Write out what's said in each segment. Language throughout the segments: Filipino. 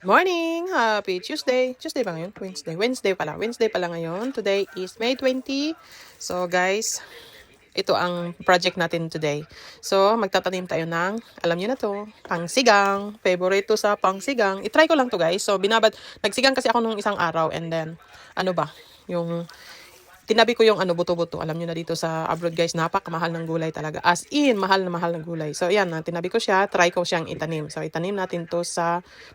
Morning! Happy Tuesday! Tuesday ba ngayon? Wednesday. Wednesday pala. Wednesday pala ngayon. Today is May 20. So guys, ito ang project natin today. So magtatanim tayo ng, alam niyo na to, pangsigang. Favorite to sa pangsigang. I-try ko lang to guys. So nagsigang kasi ako nung isang araw and then, yung tinabi ko yung buto-buto. Alam niyo na dito sa abroad guys, napakamahal ng gulay talaga. As in, mahal na mahal ng gulay. So yan, tinabi ko siya, try ko siyang itanim. So itanim natin to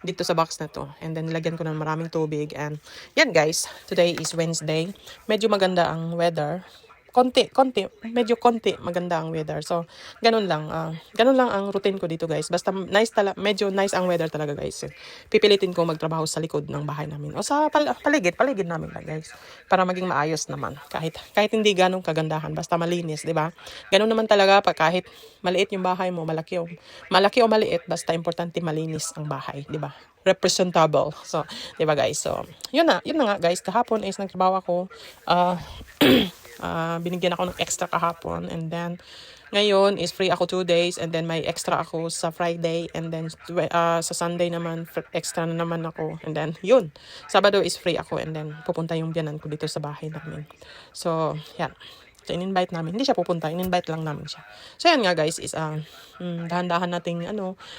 dito sa box na to. And then lagyan ko ng maraming tubig. And yan guys, today is Wednesday. Medyo maganda ang weather. Medyo konti maganda ang weather. So, ganun lang ang routine ko dito guys. Basta medyo nice ang weather talaga guys. Pipilitin ko magtrabaho sa likod ng bahay namin. O sa paligid namin lang guys. Para maging maayos naman. Kahit hindi ganong kagandahan, basta malinis, di ba? Ganun naman talaga pag kahit maliit yung bahay mo, malaki o maliit, basta importante malinis ang bahay, di ba? Representable. So, 'di ba guys? So, yun na nga guys. Kahapon is nagtrabaho ako. Binigyan ako ng extra kahapon and then ngayon is free ako 2 days and then may extra ako sa Friday and then sa Sunday naman extra na naman ako and then yun. Sabado is free ako and then pupunta yung biyanan ko dito sa bahay namin. So, yan. So, in-invite namin. Hindi siya pupunta. In-invite lang namin siya. So, yan nga guys is dahan-dahan nating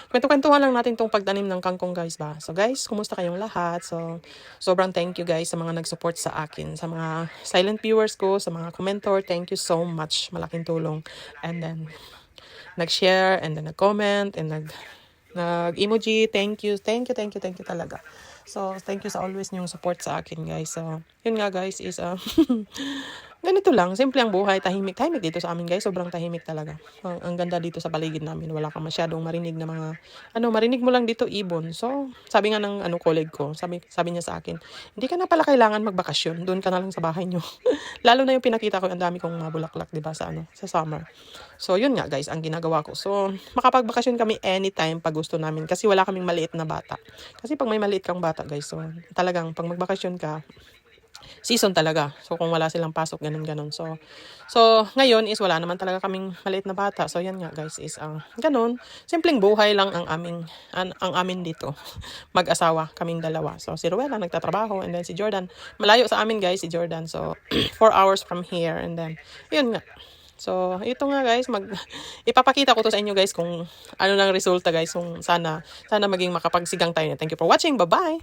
kwento-kwentuhan lang natin tong pagtanim ng kangkong guys ba. So, guys, kumusta kayong lahat? So, sobrang thank you guys sa mga nag-support sa akin. Sa mga silent viewers ko, sa mga commentor, thank you so much. Malaking tulong. And then, nag-share and then nag-comment and nag-emoji. Thank you talaga. So, thank you sa always niyong support sa akin, guys. So, yun nga, guys, is, ganito lang. Simple ang buhay. Tahimik dito sa amin, guys. Sobrang tahimik talaga. Ang ganda dito sa paligid namin. Wala kang masyadong marinig na mga, marinig mo lang dito, ibon. So, sabi nga ng, colleague ko, sabi niya sa akin, hindi ka na pala kailangan magbakasyon. Doon ka na lang sa bahay niyo. Lalo na yung pinakita ko, ang dami kong bulaklak, diba, sa summer. So, yun nga, guys, ang ginagawa ko. So, makapagbakasyon kami anytime pag gusto namin. Kasi wala kaming maliit na bata. Kasi pag may maliit kang bata, guys, so talagang pag magbakasyon ka, season talaga. So kung wala silang pasok, ganun. So ngayon is wala naman talaga kaming maliit na bata. So yan nga guys is ganun. Simpleng buhay lang ang amin dito. Mag-asawa kaming dalawa. So si Ruela nagtatrabaho and then si Jordan, malayo sa amin guys si Jordan. So 4 hours from here and then yun nga. So, ito nga guys, ipapakita ko to sa inyo guys kung ano nang resulta guys. Kung sana maging makapagsigang tayo. Thank you for watching. Bye-bye!